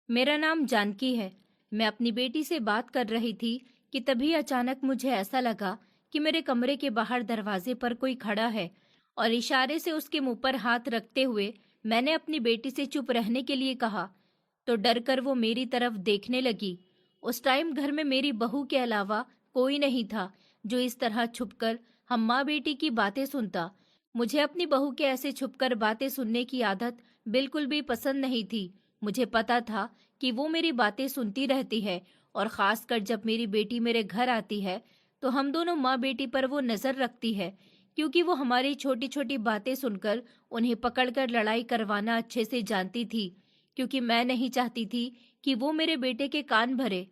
मेरा नाम जानकी है। मैं अपनी बेटी से बात कर रही थी कि तभी अचानक मुझे ऐसा लगा कि मेरे कमरे के बाहर दरवाजे पर कोई खड़ा है और इशारे से उसके मुंह पर हाथ रखते हुए मैंने अपनी बेटी से चुप रहने के लिए कहा, तो डर कर वो मेरी तरफ देखने लगी। उस टाइम घर में मेरी बहू के अलावा कोई नहीं था जो इस तरह छुपकर हम माँ बेटी की बातें सुनता। मुझे अपनी बहू के ऐसे छुपकर बातें सुनने की आदत बिल्कुल भी पसंद नहीं थी। मुझे पता था कि वो मेरी बातें सुनती रहती है और खासकर जब मेरी बेटी मेरे घर आती है तो हम दोनों माँ बेटी पर वो नजर रखती है, क्योंकि वो हमारी छोटी छोटी बातें सुनकर उन्हें पकड़कर लड़ाई करवाना अच्छे से जानती थी। क्योंकि मैं नहीं चाहती थी कि वो मेरे बेटे के कान भरे।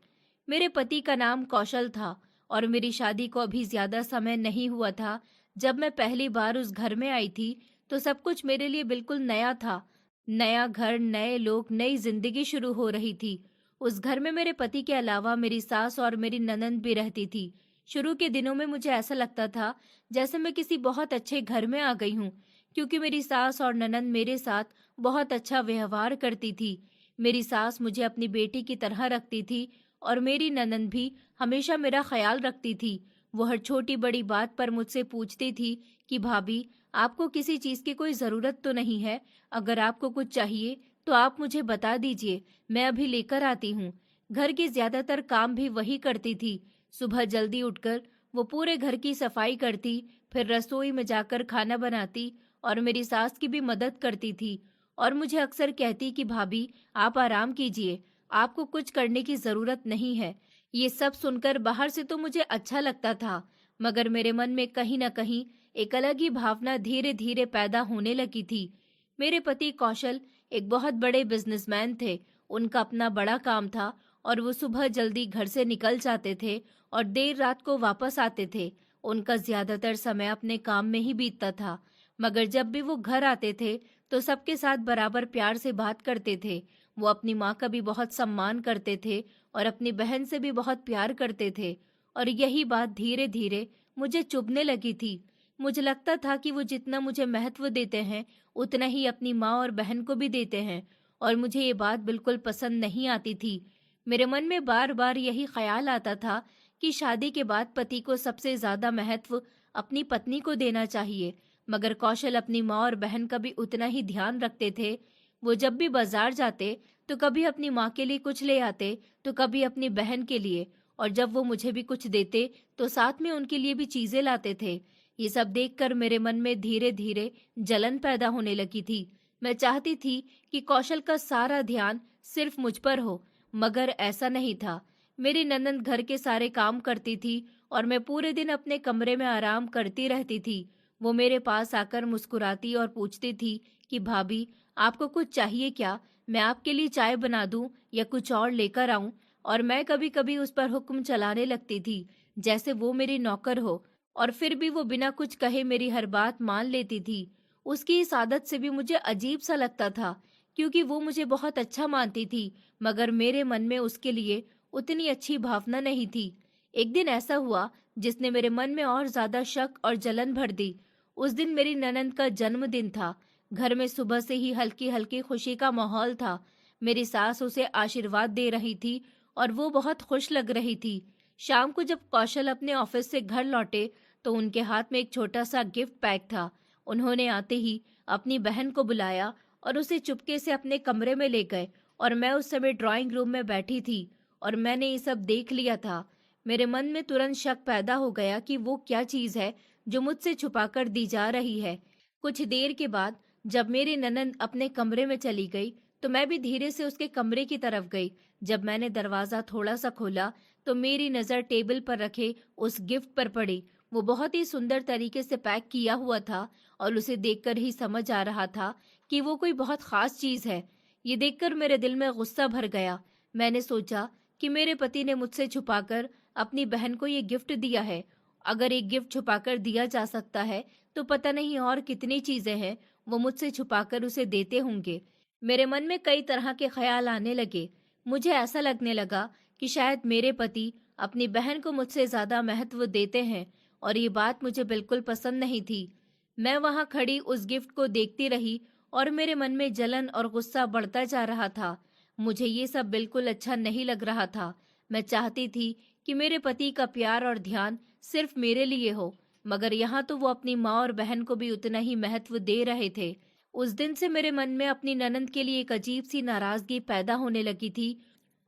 मेरे पति का नाम कौशल था और मेरी शादी को अभी ज्यादा समय नहीं हुआ था। जब मैं पहली बार उस घर में आई थी तो सब कुछ मेरे लिए बिल्कुल नया था। नया घर, नए लोग, नई जिंदगी शुरू हो रही थी। उस घर में मेरे पति के अलावा मेरी सास और मेरी ननंद भी रहती थी। शुरू के दिनों में मुझे ऐसा लगता था जैसे मैं किसी बहुत अच्छे घर में आ गई हूँ, क्योंकि मेरी सास और ननंद मेरे साथ बहुत अच्छा व्यवहार करती थी। मेरी सास मुझे अपनी बेटी की तरह रखती थी और मेरी ननंद भी हमेशा मेरा ख्याल रखती थी। वो हर छोटी बड़ी बात पर मुझसे पूछती थी कि भाभी, आपको किसी चीज की कोई जरूरत तो नहीं है? अगर आपको कुछ चाहिए तो आप मुझे बता दीजिए, मैं अभी लेकर आती हूँ। घर के ज्यादातर काम भी वही करती थी। सुबह जल्दी उठकर वो पूरे घर की सफाई करती, फिर रसोई में जाकर खाना बनाती और मेरी सास की भी मदद करती थी। और मुझे अक्सर कहती कि भाभी, आप आराम कीजिए, आपको कुछ करने की जरूरत नहीं है। ये सब सुनकर बाहर से तो मुझे अच्छा लगता था, मगर मेरे मन में कहीं न कहीं एक अलग ही भावना धीरे धीरे पैदा होने लगी थी। मेरे पति कौशल एक बहुत बड़े बिजनेसमैन थे। उनका अपना बड़ा काम था और वो सुबह जल्दी घर से निकल जाते थे और देर रात को वापस आते थे। उनका ज्यादातर समय अपने काम में ही बीतता था, मगर जब भी वो घर आते थे तो सबके साथ बराबर प्यार से बात करते थे। वो अपनी माँ का भी बहुत सम्मान करते थे और अपनी बहन से भी बहुत प्यार करते थे। और यही बात धीरे धीरे मुझे चुभने लगी थी। मुझे लगता था कि वो जितना मुझे महत्व देते हैं उतना ही अपनी माँ और बहन को भी देते हैं, और मुझे ये बात बिल्कुल पसंद नहीं आती थी। मेरे मन में बार बार यही ख्याल आता था कि शादी के बाद पति को सबसे ज्यादा महत्व अपनी पत्नी को देना चाहिए, मगर कौशल अपनी माँ और बहन का भी उतना ही ध्यान रखते थे। वो जब भी बाजार जाते तो कभी अपनी माँ के लिए कुछ ले आते तो कभी अपनी बहन के लिए, और जब वो मुझे भी कुछ देते तो साथ में उनके लिए भी चीजें लाते थे। ये सब देखकर मेरे मन में धीरे धीरे जलन पैदा होने लगी थी। मैं चाहती थी कि कौशल का सारा ध्यान सिर्फ मुझ पर हो, मगर ऐसा नहीं था। मेरी ननंद घर के सारे काम करती थी और मैं पूरे दिन अपने कमरे में आराम करती रहती थी। वो मेरे पास आकर मुस्कुराती और पूछती थी कि भाभी, आपको कुछ चाहिए क्या? मैं आपके लिए चाय बना दूं या कुछ और लेकर आऊं? और मैं कभी कभी उस पर हुक्म चलाने लगती थी, जैसे वो मेरी नौकर हो, और फिर भी वो बिना कुछ कहे मेरी हर बात मान लेती थी। उसकी इस आदत से भी मुझे अजीब सा लगता था, क्योंकि वो मुझे बहुत अच्छा मानती थी, मगर मेरे मन में उसके लिए उतनी अच्छी भावना नहीं थी। एक दिन ऐसा हुआ जिसने मेरे मन में और ज्यादा शक और जलन भर दी। उस दिन मेरी ननंद का जन्मदिन था। घर में सुबह से ही हल्की हल्की खुशी का माहौल था। मेरी सास उसे आशीर्वाद दे रही थी और वो बहुत खुश लग रही थी। शाम को जब कौशल अपने ऑफिस से घर लौटे तो उनके हाथ में एक छोटा सा गिफ्ट पैक था। उन्होंने आते ही अपनी बहन को बुलाया और उसे चुपके से अपने कमरे में ले गए, और मैं उस समय ड्राइंग रूम में बैठी थी और मैंने ये सब देख लिया था। मेरे मन में तुरंत शक पैदा हो गया कि वो क्या चीज है जो मुझसे छुपाकर दी जा रही है। कुछ देर के बाद जब मेरी ननंद अपने कमरे में चली गई तो मैं भी धीरे से उसके कमरे की तरफ गई। जब मैंने दरवाजा थोड़ा सा खोला तो मेरी नजर टेबल पर रखे उस गिफ्ट पर पड़ी। वो बहुत ही सुंदर तरीके से पैक किया हुआ था और उसे देखकर ही समझ आ रहा था कि वो कोई बहुत खास चीज है। ये देखकर मेरे दिल में गुस्सा भर गया। मैंने सोचा कि मेरे पति ने मुझसे छुपाकर अपनी बहन को ये गिफ्ट दिया है। अगर एक गिफ्ट छुपाकर दिया जा सकता है तो पता नहीं और कितनी चीजें हैं वो मुझसे छुपाकर उसे देते होंगे। मेरे मन में कई तरह के ख्याल आने लगे। मुझे ऐसा लगने लगा कि शायद मेरे पति अपनी बहन को मुझसे ज्यादा महत्व देते हैं, और ये बात मुझे बिल्कुल पसंद नहीं थी। मैं वहां खड़ी उस गिफ्ट को देखती रही और मेरे मन में जलन और गुस्सा बढ़ता जा रहा था। मुझे ये सब बिल्कुल अच्छा नहीं लग रहा था। मैं चाहती थी कि मेरे पति का प्यार और ध्यान सिर्फ मेरे लिए हो, मगर यहाँ तो वो अपनी माँ और बहन को भी उतना ही महत्व दे रहे थे। उस दिन से मेरे मन में अपनी ननद के लिए एक अजीब सी नाराजगी पैदा होने लगी थी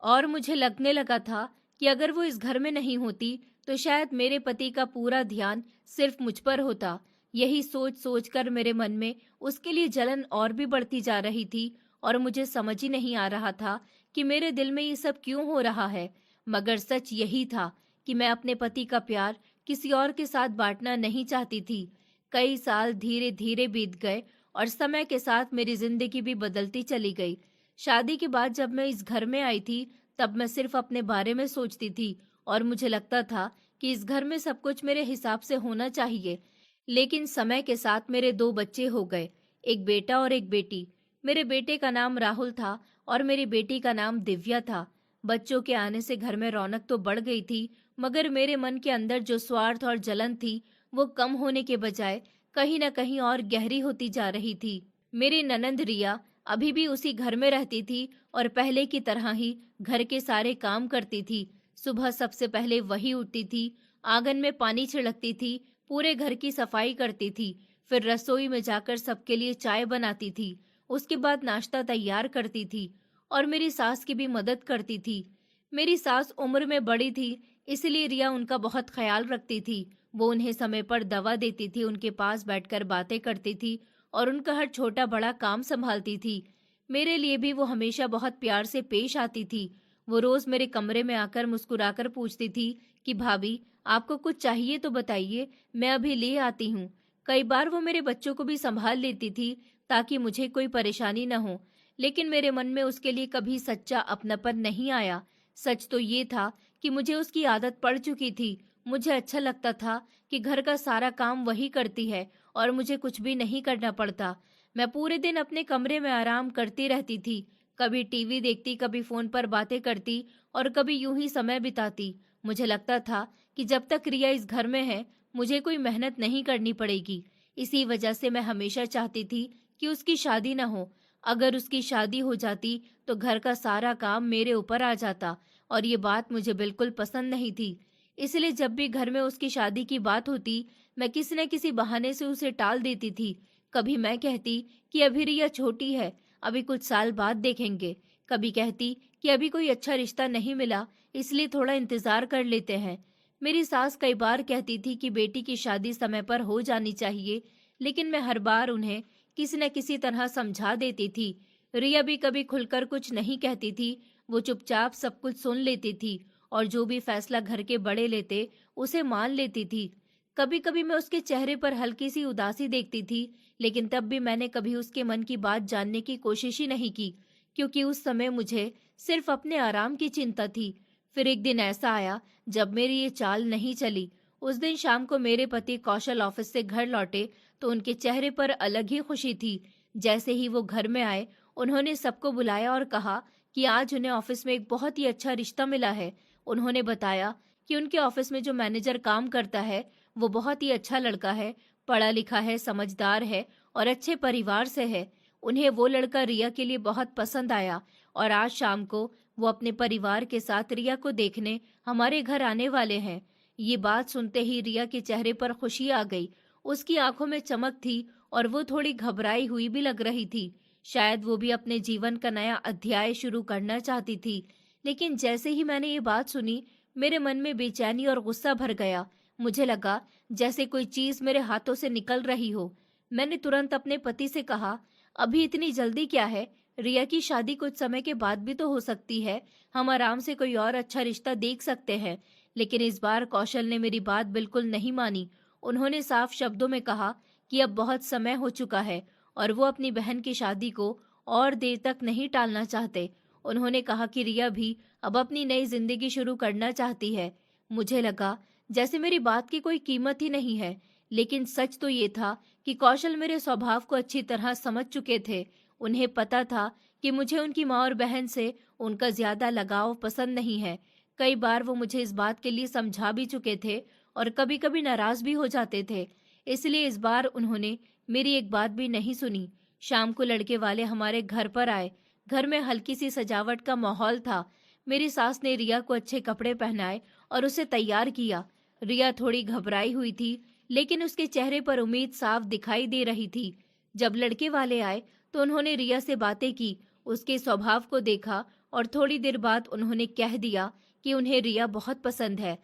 और मुझे लगने लगा था कि अगर वो इस घर में नहीं होती तो शायद मेरे पति का पूरा ध्यान सिर्फ मुझ पर होता। यही सोच सोच कर मेरे मन में उसके लिए जलन और भी बढ़ती जा रही थी और मुझे समझ ही नहीं आ रहा था कि मेरे दिल में ये सब क्यों हो रहा है। मगर सच यही था कि मैं अपने पति का प्यार किसी और के साथ बांटना नहीं चाहती थी। कई साल धीरे धीरे बीत गए और समय के साथ मेरी जिंदगी भी बदलती चली गई। शादी के बाद जब मैं इस घर में आई थी तब मैं सिर्फ अपने बारे में सोचती थी और मुझे लगता था कि इस घर में सब कुछ मेरे हिसाब से होना चाहिए। लेकिन समय के साथ मेरे 2 बच्चे हो गए, एक बेटा और एक बेटी। मेरे बेटे का नाम राहुल था और मेरी बेटी का नाम दिव्या था। बच्चों के आने से घर में रौनक तो बढ़ गई थी, मगर मेरे मन के अंदर जो स्वार्थ और जलन थी वो कम होने के बजाय कहीं न कहीं और गहरी होती जा रही थी। मेरी ननंद रिया अभी भी उसी घर में रहती थी और पहले की तरह ही घर के सारे काम करती थी। सुबह सबसे पहले वही उठती थी, आंगन में पानी छिड़कती थी, पूरे घर की सफाई करती थी, फिर रसोई में जाकर सबके लिए चाय बनाती थी। उसके बाद नाश्ता तैयार करती थी और मेरी सास की भी मदद करती थी। मेरी सास उम्र में बड़ी थी, इसलिए रिया उनका बहुत ख्याल रखती थी। वो उन्हें समय पर दवा देती थी, उनके पास बैठकर बातें करती थी और उनका हर छोटा बड़ा काम संभालती थी। मेरे लिए भी वो हमेशा बहुत प्यार से पेश आती थी। वो रोज मेरे कमरे में आकर मुस्कुराकर पूछती थी कि भाभी, आपको कुछ चाहिए तो बताइए, मैं अभी ले आती हूँ। कई बार वो मेरे बच्चों को भी संभाल लेती थी ताकि मुझे कोई परेशानी न हो, लेकिन मेरे मन में उसके लिए कभी सच्चा अपनापन नहीं आया। सच तो ये था कि मुझे उसकी आदत पड़ चुकी थी। मुझे अच्छा लगता था कि घर का सारा काम वही करती है और मुझे कुछ भी नहीं करना पड़ता। मैं पूरे दिन अपने कमरे में आराम करती रहती थी, कभी टीवी देखती, कभी फोन पर बातें करती और कभी यूं ही समय बिताती। मुझे लगता था कि जब तक रिया इस घर में है मुझे कोई मेहनत नहीं करनी पड़ेगी। इसी वजह से मैं हमेशा चाहती थी कि उसकी शादी न हो। अगर उसकी शादी हो जाती तो घर का सारा काम मेरे ऊपर आ जाता और ये बात मुझे बिल्कुल पसंद नहीं थी। इसलिए जब भी घर में उसकी शादी की बात होती मैं किसी न किसी बहाने से उसे टाल देती थी। कभी मैं कहती कि अभी रिया छोटी है, अभी कुछ साल बाद देखेंगे। कभी कहती कि अभी कोई अच्छा रिश्ता नहीं मिला, इसलिए थोड़ा इंतजार कर लेते हैं। मेरी सास कई बार कहती थी कि बेटी की शादी समय पर हो जानी चाहिए, लेकिन मैं हर बार उन्हें किसी न किसी तरह समझा देती थी। रिया भी कभी खुलकर कुछ नहीं कहती थी, वो चुपचाप सब कुछ सुन लेती थी और जो भी फैसला घर के बड़े लेते उसे मान लेती थी। कभी कभी मैं उसके चेहरे पर हल्की सी उदासी देखती थी, लेकिन तब भी मैंने कभी उसके मन की बात जानने की कोशिश ही नहीं की, क्योंकि उस समय मुझे सिर्फ अपने आराम की चिंता थी। फिर एक दिन ऐसा आया जब मेरी ये चाल नहीं चली। उस दिन शाम को मेरे पति कौशल ऑफिस से घर लौटे तो उनके चेहरे पर अलग ही खुशी थी। जैसे ही वो घर में आए उन्होंने सबको बुलाया और कहा कि आज उन्हें ऑफिस में एक बहुत ही अच्छा रिश्ता मिला है। उन्होंने बताया कि उनके ऑफिस में जो मैनेजर काम करता है वो बहुत ही अच्छा लड़का है, पढ़ा लिखा है, समझदार है और अच्छे परिवार से है। उन्हें वो लड़का रिया के लिए बहुत पसंद आया और आज शाम को वो अपने परिवार के साथ रिया को देखने हमारे घर आने वाले हैं। ये बात सुनते ही रिया के चेहरे पर खुशी आ गई। उसकी आंखों में चमक थी और वो थोड़ी घबराई हुई भी लग रही थी। शायद वो भी अपने जीवन का नया अध्याय शुरू करना चाहती थी। लेकिन जैसे ही मैंने ये बात सुनी मेरे मन में बेचैनी और गुस्सा भर गया। मुझे लगा जैसे कोई चीज मेरे हाथों से निकल रही हो। मैंने तुरंत अपने पति से कहा, अभी इतनी जल्दी क्या है? रिया की शादी कुछ समय के बाद भी तो हो सकती है। हम आराम से कोई और अच्छा रिश्ता देख सकते हैं। लेकिन इस बार कौशल ने मेरी बात बिल्कुल नहीं मानी। उन्होंने साफ शब्दों में कहा कि अब बहुत समय हो चुका है और वो अपनी बहन की शादी को और देर तक नहीं टालना चाहते। उन्होंने कहा कि रिया भी अब अपनी नई जिंदगी शुरू करना चाहती है। मुझे लगा जैसे मेरी बात की कोई कीमत ही नहीं है, लेकिन सच तो ये था कि कौशल मेरे स्वभाव को अच्छी तरह समझ चुके थे। उन्हें पता था कि मुझे उनकी माँ और बहन से उनका ज्यादा लगाव पसंद नहीं है। कई बार वो मुझे इस बात के लिए समझा भी चुके थे और कभी कभी नाराज भी हो जाते थे। इसलिए इस बार उन्होंने मेरी एक बात भी नहीं सुनी। शाम को लड़के वाले हमारे घर पर आए। घर में हल्की सी सजावट का माहौल था। मेरी सास ने रिया को अच्छे कपड़े पहनाए और उसे तैयार किया। रिया थोड़ी घबराई हुई थी, लेकिन उसके चेहरे पर उम्मीद साफ दिखाई दे रही थी। जब लड़के वाले आए तो उन्होंने रिया से बातें की, उसके स्वभाव को देखा और थोड़ी देर बाद उन्होंने कह दिया कि उन्हें रिया बहुत पसंद है।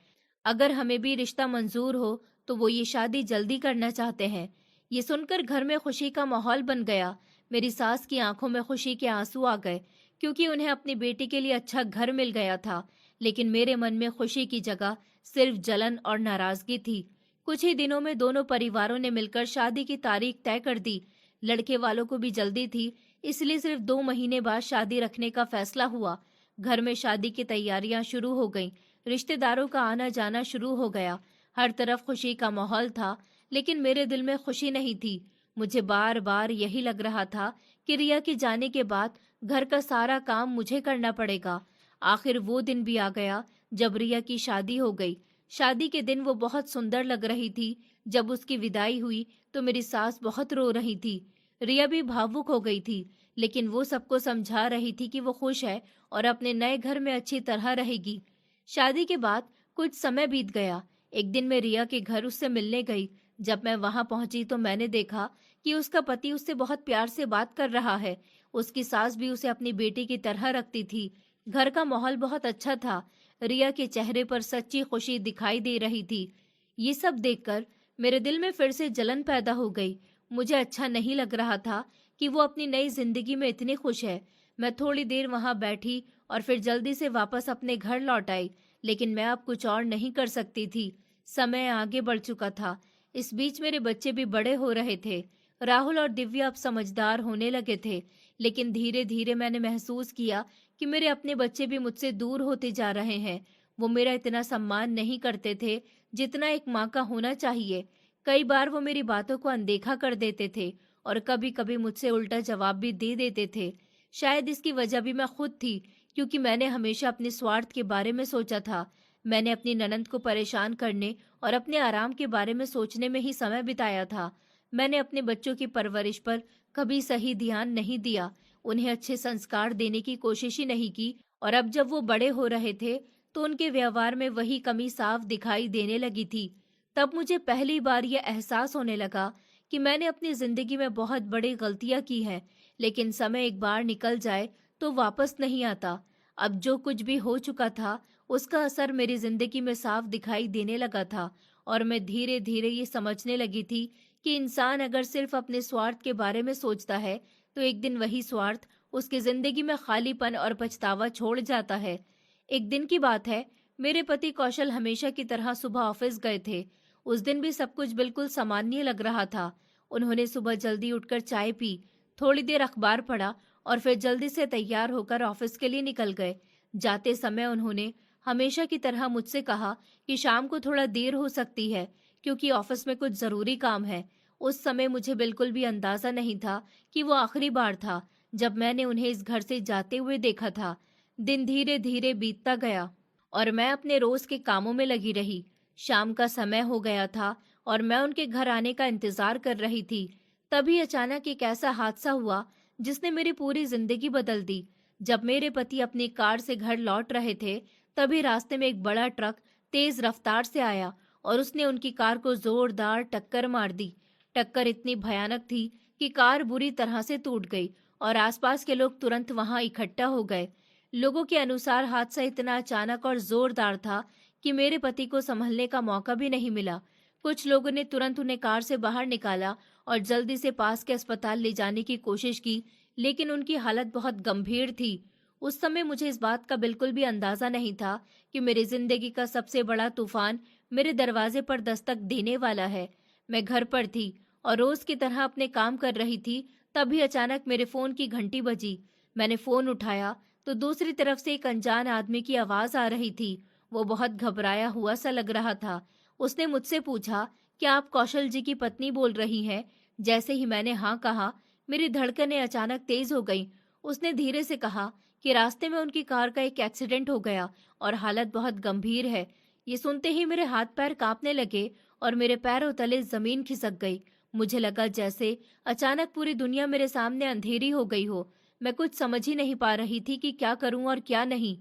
अगर हमें भी रिश्ता मंजूर हो तो वो ये शादी जल्दी करना चाहते हैं। ये सुनकर घर में खुशी का माहौल बन गया। मेरी सास की आंखों में खुशी के आंसू आ गए, क्योंकि उन्हें अपनी बेटी के लिए अच्छा घर मिल गया था। लेकिन मेरे मन में खुशी की जगह सिर्फ जलन और नाराजगी थी। कुछ ही दिनों में दोनों परिवारों ने मिलकर शादी की तारीख तय कर दी। लड़के वालों को भी जल्दी थी, इसलिए सिर्फ 2 महीने बाद शादी रखने का फैसला हुआ। घर में शादी की तैयारियां शुरू हो गईं। रिश्तेदारों का आना जाना शुरू हो गया। हर तरफ खुशी का माहौल था, लेकिन मेरे दिल में खुशी नहीं थी। मुझे बार बार यही लग रहा था कि रिया के जाने के बाद घर का सारा काम मुझे करना पड़ेगा। आखिर वो दिन भी आ गया जब रिया की शादी हो गई। शादी के दिन वो बहुत सुंदर लग रही थी। जब उसकी विदाई हुई तो मेरी सास बहुत रो रही थी। रिया भी भावुक हो गई थी, लेकिन वो सबको समझा रही थी कि वो खुश है और अपने नए घर में अच्छी तरह रहेगी। शादी के बाद कुछ समय बीत गया। एक दिन मैं रिया के घर उससे मिलने गई। जब मैं वहां पहुंची तो मैंने देखा कि उसका पति उससे बहुत प्यार से बात कर रहा है। उसकी सास भी उसे अपनी बेटी की तरह रखती थी। घर का माहौल बहुत अच्छा था। रिया के चेहरे पर सच्ची खुशी दिखाई दे रही थी। ये सब देखकर मेरे दिल में फिर से जलन पैदा हो गई। मुझे अच्छा नहीं लग रहा था कि वो अपनी नई जिंदगी में इतनी खुश है। मैं थोड़ी देर वहां बैठी और फिर जल्दी से वापस अपने घर लौट आई। लेकिन मैं अब कुछ और नहीं कर सकती थी। समय आगे बढ़ चुका था। इस बीच मेरे बच्चे भी बड़े हो रहे थे। राहुल और दिव्या अब समझदार होने लगे थे। लेकिन धीरे धीरे मैंने महसूस किया कि मेरे अपने बच्चे भी मुझसे दूर होते जा रहे हैं। वो मेरा इतना सम्मान नहीं करते थे जितना एक माँ का होना चाहिए। कई बार वो मेरी बातों को अनदेखा कर देते थे और कभी कभी मुझसे उल्टा जवाब भी दे देते थे। शायद इसकी वजह भी मैं खुद थी, क्योंकि मैंने हमेशा अपने स्वार्थ के बारे में सोचा था। मैंने अपनी ननद को परेशान करने और अपने आराम के बारे में सोचने में ही समय बिताया था। मैंने अपने बच्चों की परवरिश पर कभी सही ध्यान नहीं दिया, उन्हें अच्छे संस्कार देने की कोशिश ही नहीं की। और अब जब वो बड़े हो रहे थे तो उनके व्यवहार में वही कमी साफ दिखाई देने लगी थी। तब मुझे पहली बार यह एहसास होने लगा कि मैंने अपनी जिंदगी में बहुत बड़ी गलतियां की हैं। लेकिन समय एक बार निकल जाए तो वापस नहीं आता। अब जो कुछ भी हो चुका था उसका असर मेरी जिंदगी में साफ दिखाई देने लगा था। और मैं धीरे धीरे ये समझने लगी थी कि इंसान अगर सिर्फ अपने स्वार्थ के बारे में सोचता है तो एक दिन वही स्वार्थ उसकी जिंदगी में खालीपन और पछतावा छोड़ जाता है। एक दिन की बात है, मेरे पति कौशल हमेशा की तरह सुबह ऑफिस गए थे। उस दिन भी सब कुछ बिल्कुल सामान्य लग रहा था। उन्होंने सुबह जल्दी उठकर चाय पी, थोड़ी देर अखबार पढ़ा और फिर जल्दी से तैयार होकर ऑफिस के लिए निकल गए। जाते समय उन्होंने हमेशा की तरह मुझसे कहा कि शाम को थोड़ा देर हो सकती है, क्योंकि ऑफिस में कुछ जरूरी काम है। उस समय मुझे बिल्कुल भी अंदाजा नहीं था कि वो आखिरी बार था जब मैंने उन्हें इस घर से जाते हुए देखा था। दिन धीरे धीरे बीतता गया और मैं अपने रोज के कामों में लगी रही। शाम का समय हो गया था और मैं उनके घर आने का इंतजार कर रही थी। तभी अचानक एक ऐसा हादसा हुआ जिसने मेरी पूरी जिंदगी बदल दी। जब मेरे पति अपनी कार से घर लौट रहे थे, तभी रास्ते में एक बड़ा ट्रक तेज रफ्तार से आया और उसने उनकी कार को जोरदार टक्कर मार दी। टक्कर इतनी भयानक थी कि कार बुरी तरह से टूट गई और आसपास के लोग तुरंत वहां इकट्ठा हो गए। लोगों के अनुसार हादसा इतना अचानक और जोरदार था कि मेरे पति को संभलने का मौका भी नहीं मिला। कुछ लोगों ने तुरंत उन्हें कार से बाहर निकाला और जल्दी से पास के अस्पताल ले जाने की कोशिश की, लेकिन उनकी हालत बहुत गंभीर थी। उस समय मुझे इस बात का बिल्कुल भी अंदाजा नहीं था कि मेरी जिंदगी का सबसे बड़ा तूफान मेरे दरवाजे पर दस्तक देने वाला है। मैं घर पर थी और रोज की तरह अपने काम कर रही थी। तभी अचानक मेरे फोन की घंटी बजी। मैंने फोन उठाया तो दूसरी तरफ से एक अनजान आदमी की आवाज आ रही थी। वो बहुत घबराया हुआ सा लग रहा था। उसने मुझसे पूछा, क्या आप कौशल जी की पत्नी बोल रही हैं? जैसे ही मैंने हाँ कहा, मेरी धड़कनें अचानक तेज हो गईं। उसने धीरे से कहा कि रास्ते में उनकी कार का एक एक्सीडेंट हो गया और हालत बहुत गंभीर है। ये सुनते ही मेरे हाथ पैर कांपने लगे और मेरे पैरों तले जमीन खिसक गई। मुझे लगा जैसे अचानक पूरी दुनिया मेरे सामने अंधेरी हो गई हो। मैं कुछ समझ ही नहीं पा रही थी कि क्या करूं और क्या नहीं।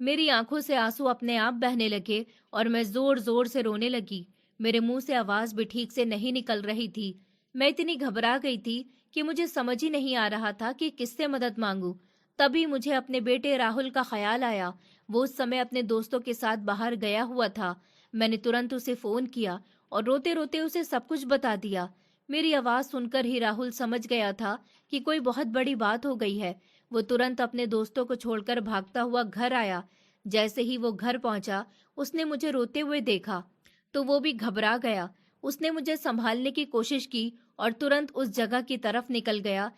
मेरी आंखों से आंसू अपने आप बहने लगे और मैं जोर जोर से रोने लगी। मेरे मुंह से आवाज भी ठीक से नहीं निकल रही थी। मैं इतनी घबरा गई थी कि मुझे समझ ही नहीं आ रहा था कि किससे मदद मांगूं। तभी मुझे अपने बेटे राहुल का ख्याल आया। वो उस समय अपने दोस्तों के साथ बाहर गया हुआ था। मैंने तुरंत उसे फोन किया और रोते रोते उसे सब कुछ बता दिया। मेरी आवाज सुनकर ही राहुल समझ गया था कि कोई बहुत बड़ी बात हो गई है। वो तुरंत अपने दोस्तों को छोड़कर भागता हुआ घर आया। जैसे ही वो घर पहुंचा, उसने मुझे रोते हुए देखा तो वो भी घबरा गया। उसने मुझे संभालने की कोशिश की और तुरंत उस जगह की तरफ निकल गया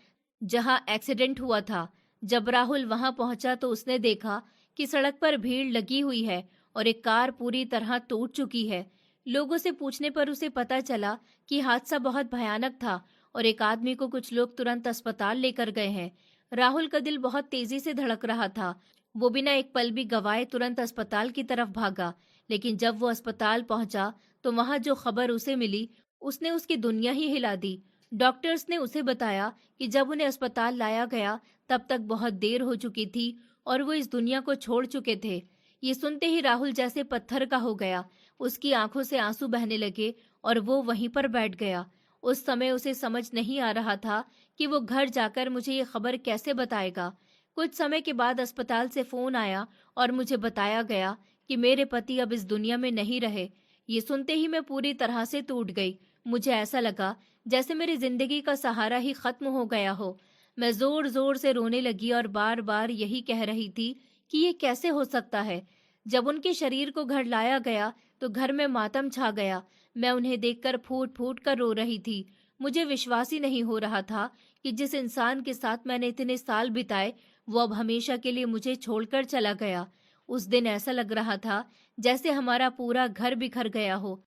जहां एक्सीडेंट हुआ था। जब राहुल वहां पहुंचा तो उसने देखा कि सड़क पर भीड़ लगी हुई है और एक कार पूरी तरह टूट चुकी है। लोगों से पूछने पर उसे पता चला कि हादसा बहुत भयानक था और एक आदमी को कुछ लोग तुरंत अस्पताल लेकर गए हैं। राहुल का दिल बहुत तेजी से धड़क रहा था। वो बिना एक पल भी गवाए तुरंत अस्पताल की तरफ भागा। लेकिन जब वो अस्पताल पहुंचा तो वहां जो खबर उसे मिली, उसने उसकी दुनिया ही हिला दी। डॉक्टर्स ने उसे बताया कि जब उन्हें अस्पताल लाया गया तब तक बहुत देर हो चुकी थी और वो इस दुनिया को छोड़ चुके थे। ये सुनते ही राहुल जैसे पत्थर का हो गया। उसकी आंखों से आंसू बहने लगे और वो वहीं पर बैठ गया। उस समय उसे समझ नहीं आ रहा था कि वो घर जाकर मुझे ये खबर कैसे बताएगा। कुछ समय के बाद अस्पताल से फोन आया और मुझे बताया गया कि मेरे पति अब इस दुनिया में नहीं रहे। ये सुनते ही मैं पूरी तरह से टूट गई। मुझे ऐसा लगा जैसे मेरी जिंदगी का सहारा ही खत्म हो गया हो। मैं जोर जोर से रोने लगी और बार बार यही कह रही थी कि ये कैसे हो सकता है। जब उनके शरीर को घर लाया गया तो घर में मातम छा गया। मैं उन्हें देखकर फूट फूट कर रो रही थी। मुझे विश्वास ही नहीं हो रहा था कि जिस इंसान के साथ मैंने इतने साल बिताए, वो अब हमेशा के लिए मुझे छोड़कर चला गया। उस दिन ऐसा लग रहा था जैसे हमारा पूरा घर बिखर गया हो।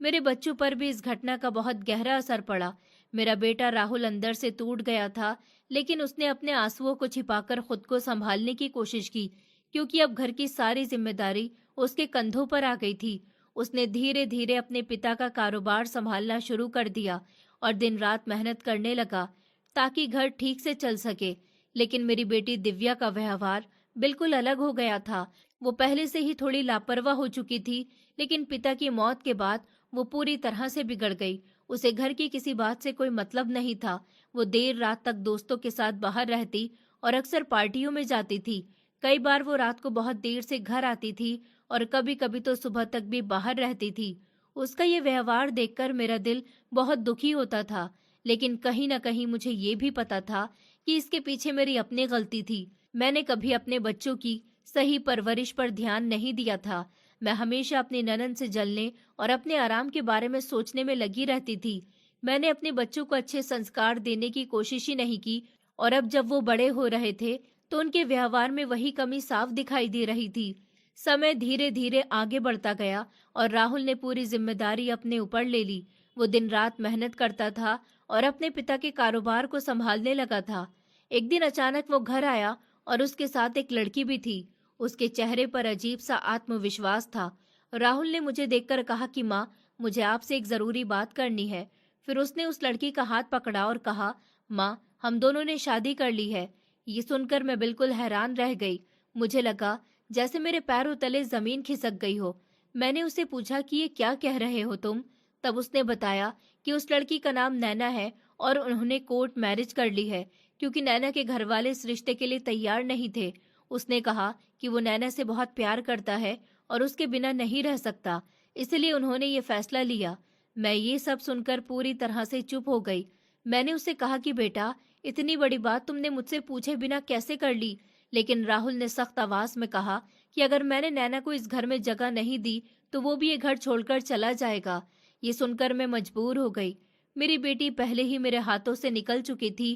मेरे बच्चों पर भी इस घटना का बहुत गहरा असर पड़ा। मेरा बेटा राहुल अंदर से टूट गया था, लेकिन उसने अपने आंसुओं को छिपाकर खुद को संभालने की कोशिश की, क्योंकि अब घर की सारी जिम्मेदारी उसके कंधों पर आ गई थी। उसने धीरे धीरे अपने पिता का कारोबार संभालना शुरू कर दिया और दिन रात मेहनत करने लगा ताकि घर ठीक से चल सके। लेकिन मेरी बेटी दिव्या का व्यवहार बिल्कुल अलग हो गया था। वो पहले से ही थोड़ी लापरवाह हो चुकी थी, लेकिन पिता की मौत के बाद वो पूरी तरह से बिगड़ गई। उसे घर की किसी बात से कोई मतलब नहीं था। वो देर रात तक दोस्तों के साथ बाहर रहती और अक्सर पार्टियों में जाती थी। कई बार वो रात को बहुत देर से घर आती थी और कभी कभी तो सुबह तक भी बाहर रहती थी। उसका ये व्यवहार देखकर मेरा दिल बहुत दुखी होता था, लेकिन कहीं न कहीं मुझे ये भी पता था कि इसके पीछे मेरी अपनी गलती थी। मैंने कभी अपने बच्चों की सही परवरिश पर ध्यान नहीं दिया था। मैं हमेशा अपनी ननद से जलने और अपने आराम के बारे में सोचने में लगी रहती थी। मैंने अपने बच्चों को अच्छे संस्कार देने की कोशिश ही नहीं की और अब जब वो बड़े हो रहे थे तो उनके व्यवहार में वही कमी साफ दिखाई दे रही थी। समय धीरे धीरे आगे बढ़ता गया और राहुल ने पूरी जिम्मेदारी अपने ऊपर ले ली। वो दिन रात मेहनत करता था और अपने पिता के कारोबार को संभालने लगा था। एक दिन अचानक वो घर आया और उसके साथ एक लड़की भी थी। उसके चेहरे पर अजीब सा आत्मविश्वास था। राहुल ने मुझे देखकर कहा कि माँ, मुझे आपसे एक जरूरी बात करनी है। फिर उसने उस लड़की का हाथ पकड़ा और कहा, माँ, हम दोनों ने शादी कर ली है। ये सुनकर मैं बिल्कुल हैरान रह गई। मुझे लगा जैसे मेरे पैरों तले जमीन खिसक गई हो। मैंने उसे पूछा कि ये क्या कह रहे हो तुम? तब उसने बताया कि उस लड़की का नाम नैना है और उन्होंने कोर्ट मैरिज कर ली है, क्योंकि नैना के घर वाले इस रिश्ते के लिए तैयार नहीं थे। उसने कहा कि वो नैना से बहुत प्यार करता है और उसके बिना नहीं रह सकता, इसलिए उन्होंने ये फैसला लिया। मैं ये सब सुनकर पूरी तरह से चुप हो गई। मैंने उससे कहा कि बेटा, इतनी बड़ी बात तुमने मुझसे पूछे बिना कैसे कर ली? लेकिन राहुल ने सख्त आवाज में कहा कि अगर मैंने नैना को इस घर में जगह नहीं दी तो वो भी ये घर छोड़कर चला जाएगा। ये सुनकर मैं मजबूर हो गई। मेरी बेटी पहले ही मेरे हाथों से निकल चुकी थी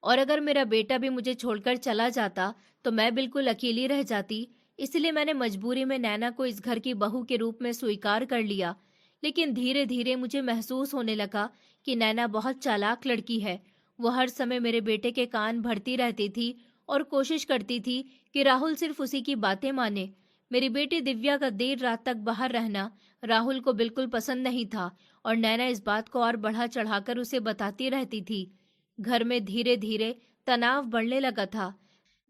और अगर मेरा बेटा भी मुझे छोड़कर चला जाता तो मैं बिल्कुल अकेली रह जाती। इसलिए मैंने मजबूरी में नैना को इस घर की बहू के रूप में स्वीकार कर लिया। लेकिन धीरे धीरे मुझे महसूस होने लगा कि नैना बहुत चालाक लड़की है। वो हर समय मेरे बेटे के कान भरती रहती थी और कोशिश करती थी कि राहुल सिर्फ उसी की बातें माने। मेरी बेटी दिव्या का देर रात तक बाहर रहना राहुल को बिल्कुल पसंद नहीं था और नैना इस बात को और बढ़ा चढ़ाकर उसे बताती रहती थी। घर में धीरे धीरे तनाव बढ़ने लगा था।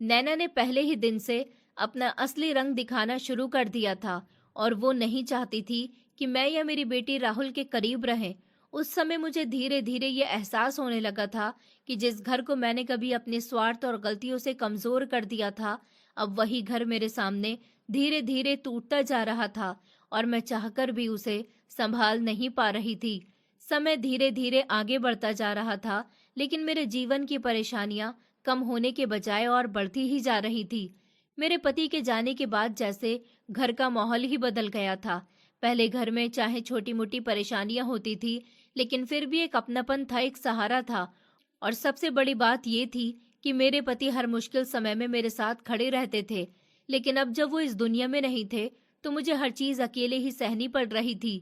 नैना ने पहले ही दिन से अपना असली रंग दिखाना शुरू कर दिया था और वो नहीं चाहती थी कि मैं या मेरी बेटी राहुल के करीब रहें। उस समय मुझे धीरे धीरे ये एहसास होने लगा था कि जिस घर को मैंने कभी अपने स्वार्थ और गलतियों से कमजोर कर दिया था, अब वही घर मेरे सामने धीरे धीरे टूटता जा रहा था और मैं चाहकर भी उसे संभाल नहीं पा रही थी। समय धीरे धीरे आगे बढ़ता जा रहा था, लेकिन मेरे जीवन की परेशानियां कम होने के बजाय और बढ़ती ही जा रही थी। मेरे पति के जाने के बाद जैसे घर का माहौल ही बदल गया था। पहले घर में चाहे छोटी मोटी परेशानियां होती थी, लेकिन फिर भी एक अपनापन था, एक सहारा था। और सबसे बड़ी बात ये थी कि मेरे पति हर मुश्किल समय में मेरे साथ खड़े रहते थे। लेकिन अब जब वो इस दुनिया में नहीं थे, तो मुझे हर चीज अकेले ही सहनी पड़ रही थी।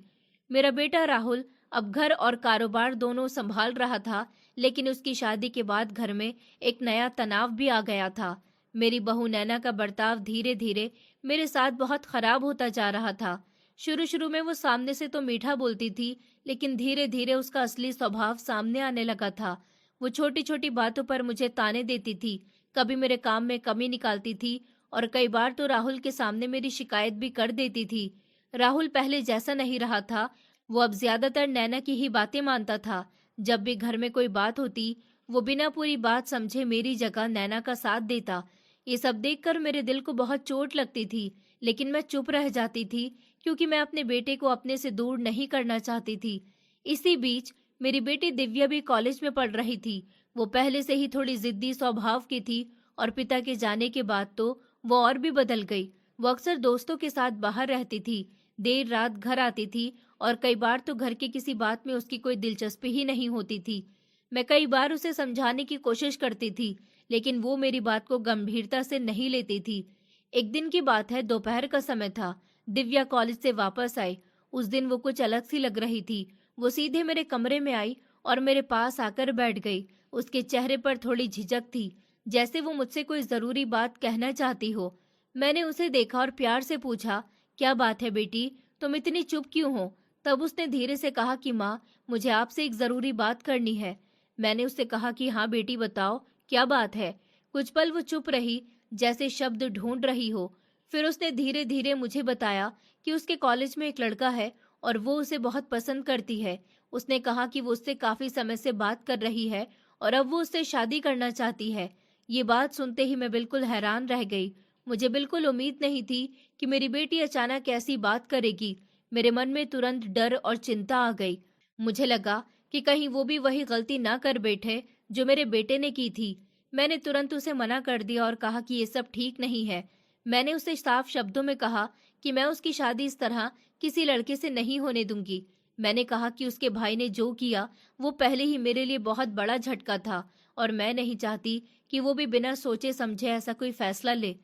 मेरा बेटा राहुल अब घर और कारोबार दोनों संभाल रहा था, लेकिन उसकी शादी के बाद घर में एक नया तनाव भी आ गया था। मेरी बहू नैना का बर्ताव धीरे धीरे मेरे साथ बहुत खराब होता जा रहा था। शुरू शुरू में वो सामने से तो मीठा बोलती थी, लेकिन धीरे धीरे उसका असली स्वभाव सामने आने लगा था। वो छोटी छोटी बातों पर मुझे ताने देती थी, कभी मेरे काम में कमी निकालती थी और कई बार तो राहुल के सामने मेरी शिकायत भी कर देती थी। राहुल पहले जैसा नहीं रहा था, वो अब ज्यादातर नैना की ही बातें मानता था। जब भी घर में कोई बात होती, वो बिना पूरी बात समझे मेरी जगह नैना का साथ देता। ये सब देखकर मेरे दिल को बहुत चोट लगती थी, लेकिन मैं चुप रह जाती थी क्योंकि मैं अपने बेटे को अपने से दूर नहीं करना चाहती थी। इसी बीच मेरी बेटी दिव्या भी कॉलेज में पढ़ रही थी। वो पहले से ही थोड़ी जिद्दी स्वभाव की थी और पिता के जाने के बाद तो वो और भी बदल गई। वो अक्सर दोस्तों के साथ बाहर रहती थी, देर रात घर आती थी और कई बार तो घर की किसी बात में उसकी कोई दिलचस्पी ही नहीं होती थी। मैं कई बार उसे समझाने की कोशिश करती थी, लेकिन वो मेरी बात को गंभीरता से नहीं लेती थी। एक दिन की बात है, दोपहर का समय था। दिव्या कॉलेज से वापस आई। उस दिन वो कुछ अलग सी लग रही थी। वो सीधे मेरे कमरे में आई और मेरे पास आकर बैठ गई। उसके चेहरे पर थोड़ी झिझक थी, जैसे वो मुझसे कोई जरूरी बात कहना चाहती हो। मैंने उसे देखा और प्यार से पूछा, क्या बात है बेटी, तुम इतनी चुप क्यों हो? तब उसने धीरे से कहा कि माँ, मुझे आपसे एक जरूरी बात करनी है। मैंने उससे कहा कि हाँ बेटी, बताओ क्या बात है। कुछ पल वो चुप रही, जैसे शब्द ढूंढ रही हो। फिर उसने धीरे धीरे मुझे बताया कि उसके कॉलेज में एक लड़का है और वो उसे बहुत पसंद करती है। उसने कहा कि वो उससे काफी समय से बात कर रही है और अब वो उससे शादी करना चाहती है। ये बात सुनते ही मैं बिल्कुल हैरान रह गई। मुझे बिल्कुल उम्मीद नहीं थी कि मेरी बेटी अचानक ऐसी बात करेगी। मेरे मन में तुरंत डर और चिंता आ गई। मुझे लगा कि कहीं वो भी वही गलती ना कर बैठे जो मेरे बेटे ने की थी। मैंने तुरंत उसे मना कर दिया और कहा कि ये सब ठीक नहीं है। मैंने उसे साफ शब्दों में कहा कि मैं उसकी शादी इस तरह किसी लड़के से नहीं होने दूंगी। मैंने कहा कि उसके भाई ने जो किया वो पहले ही मेरे लिए बहुत बड़ा झटका था और मैं नहीं चाहती कि वो भी बिना सोचे समझे ऐसा कोई फैसला ले।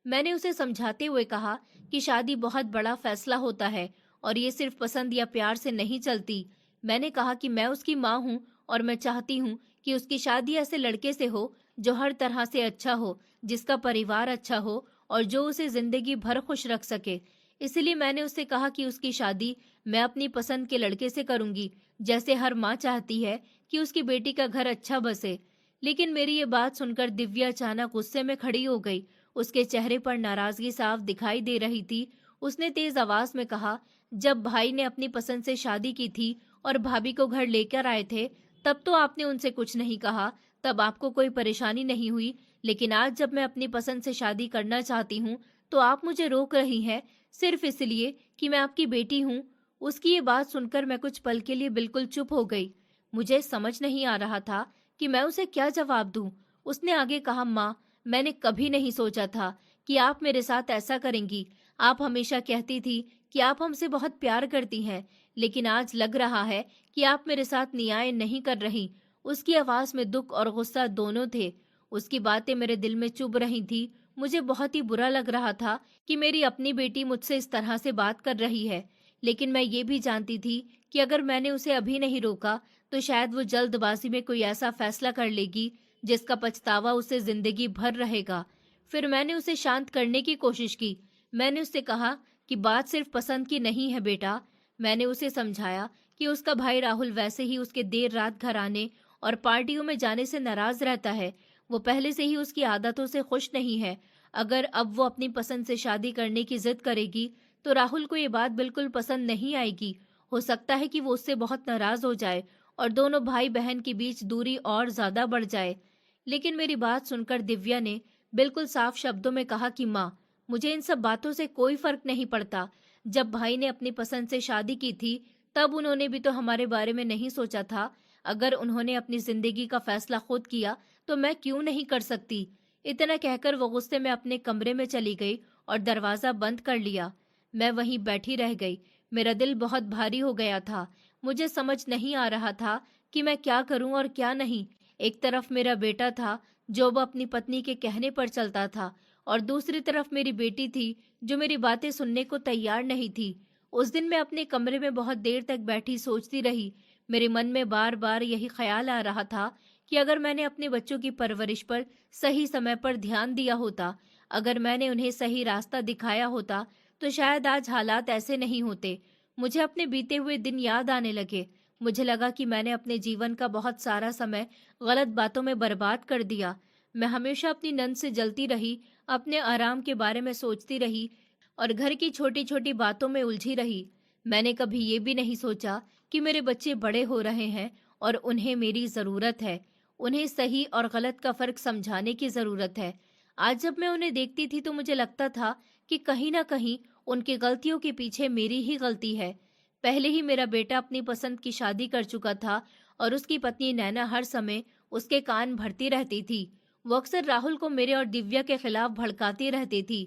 मैंने उसे समझाते हुए कहा कि शादी बहुत बड़ा फैसला होता है और ये सिर्फ पसंद या प्यार से नहीं चलती। मैंने कहा कि मैं उसकी माँ हूँ और मैं चाहती हूँ कि उसकी शादी ऐसे लड़के से हो जो हर तरह से अच्छा हो, जिसका परिवार अच्छा हो और जो उसे जिंदगी भर खुश रख सके। इसलिए मैंने उससे कहा कि उसकी शादी मैं अपनी पसंद के लड़के से करूंगी, जैसे हर माँ चाहती है कि उसकी बेटी का घर अच्छा बसे। लेकिन मेरी ये बात सुनकर दिव्या अचानक गुस्से में खड़ी हो गई। उसके चेहरे पर नाराजगी साफ दिखाई दे रही थी। उसने तेज आवाज में कहा, जब भाई ने अपनी पसंद से शादी की थी और भाभी को घर लेकर आए थे, तब तो आपने उनसे कुछ नहीं कहा, तब आपको कोई परेशानी नहीं हुई। लेकिन आज जब मैं अपनी पसंद से शादी करना चाहती हूँ, तो आप मुझे रोक रही हैं, सिर्फ इसलिए कि मैं आपकी बेटी हूँ। उसकी ये बात सुनकर मैं कुछ पल के लिए बिल्कुल चुप हो गई। मुझे समझ नहीं आ रहा था कि मैं उसे क्या जवाब दूं। उसने आगे कहा, माँ, मैंने कभी नहीं सोचा था कि आप मेरे साथ ऐसा करेंगी। आप हमेशा कहती थी कि आप हमसे बहुत प्यार करती हैं, लेकिन आज लग रहा है कि आप मेरे साथ न्याय नहीं कर रही। उसकी आवाज में दुख और गुस्सा दोनों थे। उसकी बातें मेरे दिल में चुभ रही थी। मुझे बहुत ही बुरा लग रहा था कि मेरी अपनी बेटी मुझसे इस तरह से बात कर रही है, लेकिन मैं ये भी जानती थी कि अगर मैंने उसे अभी नहीं रोका तो शायद वो जल्दबाजी में कोई ऐसा फैसला कर लेगी जिसका पछतावा उसे जिंदगी भर रहेगा। फिर मैंने उसे शांत करने की कोशिश की। मैंने उससे कहा कि बात सिर्फ पसंद की नहीं है बेटा। मैंने उसे समझाया कि उसका भाई राहुल वैसे ही उसके देर रात घर आने और पार्टियों में जाने से नाराज रहता है। वो पहले से ही उसकी आदतों से खुश नहीं है। अगर अब वो अपनी पसंद से शादी करने की जिद करेगी तो राहुल को ये बात बिल्कुल पसंद नहीं आएगी। हो सकता है कि वो उससे बहुत नाराज हो जाए और दोनों भाई बहन के बीच दूरी और ज्यादा बढ़ जाए। लेकिन मेरी बात सुनकर दिव्या ने बिल्कुल साफ शब्दों में कहा कि माँ, मुझे इन सब बातों से कोई फर्क नहीं पड़ता। जब भाई ने अपनी पसंद से शादी की थी तब उन्होंने भी तो हमारे बारे में नहीं सोचा था। अगर उन्होंने अपनी जिंदगी का फैसला खुद किया तो मैं क्यों नहीं कर सकती। इतना कहकर वो गुस्से में अपने कमरे में चली गई और दरवाजा बंद कर लिया। मैं वहीं बैठी रह गई। मेरा दिल बहुत भारी हो गया था। मुझे समझ नहीं आ रहा था कि मैं क्या करूं और क्या नहीं। एक तरफ मेरा बेटा था जो वो अपनी पत्नी के कहने पर चलता था और दूसरी तरफ मेरी बेटी थी जो मेरी बातें सुनने को तैयार नहीं थी। उस दिन मैं अपने कमरे में बहुत देर तक बैठी सोचती रही। मेरे मन में बार बार यही ख्याल आ रहा था कि अगर मैंने अपने बच्चों की परवरिश पर सही समय पर ध्यान दिया होता, अगर मैंने उन्हें सही रास्ता दिखाया होता तो शायद आज हालात ऐसे नहीं होते। मुझे अपने बीते हुए दिन याद आने लगे। मुझे लगा कि मैंने अपने जीवन का बहुत सारा समय गलत बातों में बर्बाद कर दिया। मैं हमेशा अपनी नंद से जलती रही, अपने आराम के बारे में सोचती रही और घर की छोटी छोटी बातों में उलझी रही। मैंने कभी ये भी नहीं सोचा कि मेरे बच्चे बड़े हो रहे हैं और उन्हें मेरी जरूरत है। उन्हें सही और गलत का फर्क समझाने की जरूरत है। आज जब मैं उन्हें देखती थी तो मुझे लगता था कि कहीं ना कहीं उनकी गलतियों के पीछे मेरी ही गलती है। पहले ही मेरा बेटा अपनी पसंद की शादी कर चुका था और उसकी पत्नी नैना हर समय उसके कान भरती रहती थी। वो अक्सर राहुल को मेरे और दिव्या के खिलाफ भड़काती रहती थी।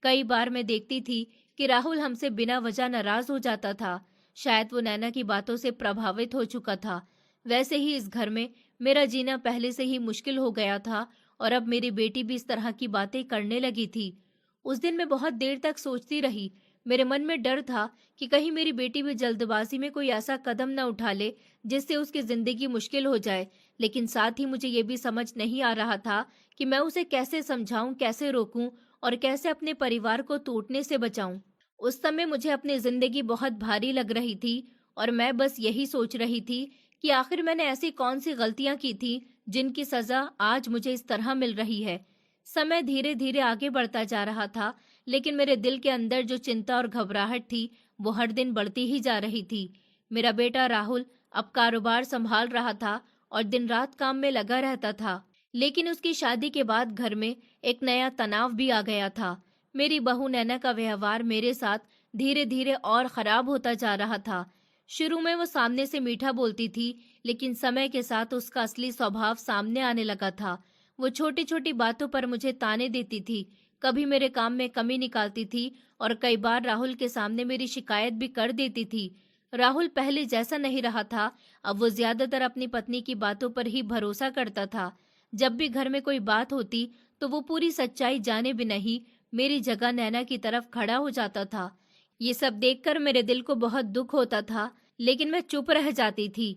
कई बार मैं देखती थी कि राहुल हमसे बिना वजह नाराज हो जाता था। शायद वो नैना की बातों से प्रभावित हो चुका था। वैसे ही इस घर में मेरा जीना पहले से ही मुश्किल हो गया था और अब मेरी बेटी भी इस तरह की बातें करने लगी थी। उस दिन मैं बहुत देर तक सोचती रही। मेरे मन में डर था कि कहीं मेरी बेटी भी जल्दबाजी में कोई ऐसा कदम न उठा ले जिससे उसकी जिंदगी मुश्किल हो जाए। लेकिन साथ ही मुझे ये भी समझ नहीं आ रहा था कि मैं उसे कैसे समझाऊं, कैसे रोकूं और कैसे अपने परिवार को टूटने से बचाऊं। उस समय मुझे अपनी जिंदगी बहुत भारी लग रही थी और मैं बस यही सोच रही थी कि आखिर मैंने ऐसी कौन सी गलतियां की थी जिनकी सजा आज मुझे इस तरह मिल रही है। समय धीरे धीरे आगे बढ़ता जा रहा था, लेकिन मेरे दिल के अंदर जो चिंता और घबराहट थी वो हर दिन बढ़ती ही जा रही थी। मेरा बेटा राहुल अब कारोबार संभाल रहा था और दिन रात काम में लगा रहता था, लेकिन उसकी शादी के बाद घर में एक नया तनाव भी आ गया था। मेरी बहू नैना का व्यवहार मेरे साथ धीरे धीरे और खराब होता जा रहा था। शुरू में वो सामने से मीठा बोलती थी, लेकिन समय के साथ उसका असली स्वभाव सामने आने लगा था। वो छोटी छोटी बातों पर मुझे ताने देती थी, कभी मेरे काम में कमी निकालती थी और कई बार राहुल के सामने मेरी शिकायत भी कर देती थी। राहुल पहले जैसा नहीं रहा था। अब वो ज्यादातर अपनी पत्नी की बातों पर ही भरोसा करता था। जब भी घर में कोई बात होती तो वो पूरी सच्चाई जाने बिना ही मेरी जगह नैना की तरफ खड़ा हो जाता था। ये सब देखकर मेरे दिल को बहुत दुख होता था, लेकिन मैं चुप रह जाती थी।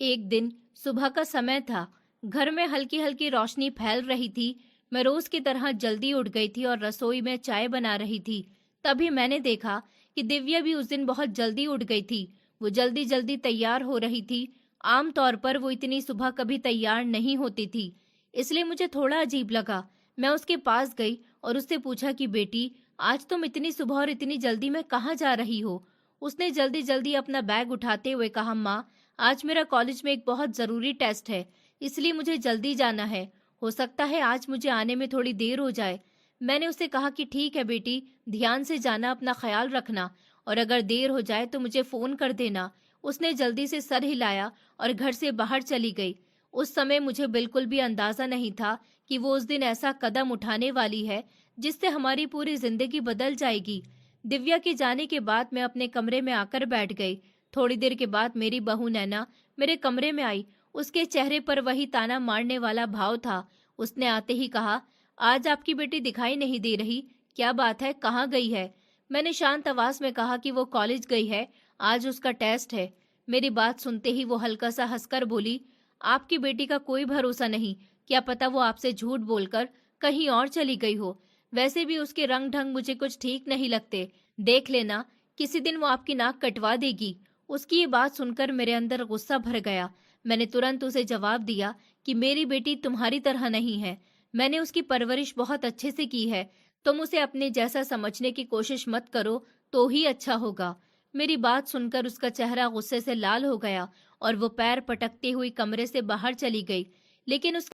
एक दिन सुबह का समय था। घर में हल्की हल्की रोशनी फैल रही थी। मैं रोज की तरह जल्दी उठ गई थी और रसोई में चाय बना रही थी। तभी मैंने देखा कि दिव्या भी उस दिन बहुत जल्दी उठ गई थी। वो जल्दी जल्दी तैयार हो रही थी। आम तौर पर वो इतनी सुबह कभी तैयार नहीं होती थी, इसलिए मुझे थोड़ा अजीब लगा। मैं उसके पास गई और उससे पूछा कि बेटी, आज तुम इतनी सुबह और इतनी जल्दी में कहाँ जा रही हो? उसने जल्दी जल्दी अपना बैग उठाते हुए कहा, माँ, आज मेरा कॉलेज में एक बहुत जरूरी टेस्ट है, इसलिए मुझे जल्दी जाना है। हो सकता है आज मुझे आने में थोड़ी देर हो जाए। मैंने उसे कहा कि ठीक है बेटी, ध्यान से जाना, अपना ख्याल रखना और अगर देर हो जाए तो मुझे फोन कर देना। उसने जल्दी से सर हिलाया और घर से बाहर चली गई। उस समय मुझे बिल्कुल भी अंदाजा नहीं था कि वो उस दिन ऐसा कदम उठाने वाली है जिससे हमारी पूरी जिंदगी बदल जाएगी। दिव्या के जाने के बाद मैं अपने कमरे में आकर बैठ गई। थोड़ी देर के बाद मेरी बहू नैना मेरे कमरे में आई। उसके चेहरे पर वही ताना मारने वाला भाव था। उसने आते ही कहा, आज आपकी बेटी दिखाई नहीं दे रही, क्या बात है, कहाँ गई है? मैंने शांत आवाज में कहा कि वो कॉलेज गई है, आज उसका टेस्ट है। मेरी बात सुनते ही वो हल्का सा हंसकर बोली, आपकी बेटी का कोई भरोसा नहीं, क्या पता वो आपसे झूठ बोलकर कहीं और चली गई हो। वैसे भी उसके रंग ढंग मुझे कुछ ठीक नहीं लगते। देख लेना, किसी दिन वो आपकी नाक कटवा देगी। उसकी ये बात सुनकर मेरे अंदर गुस्सा भर गया। मैंने तुरंत उसे जवाब दिया कि मेरी बेटी तुम्हारी तरह नहीं है। मैंने उसकी परवरिश बहुत अच्छे से की है। तुम उसे अपने जैसा समझने की कोशिश मत करो तो ही अच्छा होगा। मेरी बात सुनकर उसका चेहरा गुस्से से लाल हो गया और वो पैर पटकती हुई कमरे से बाहर चली गई। लेकिन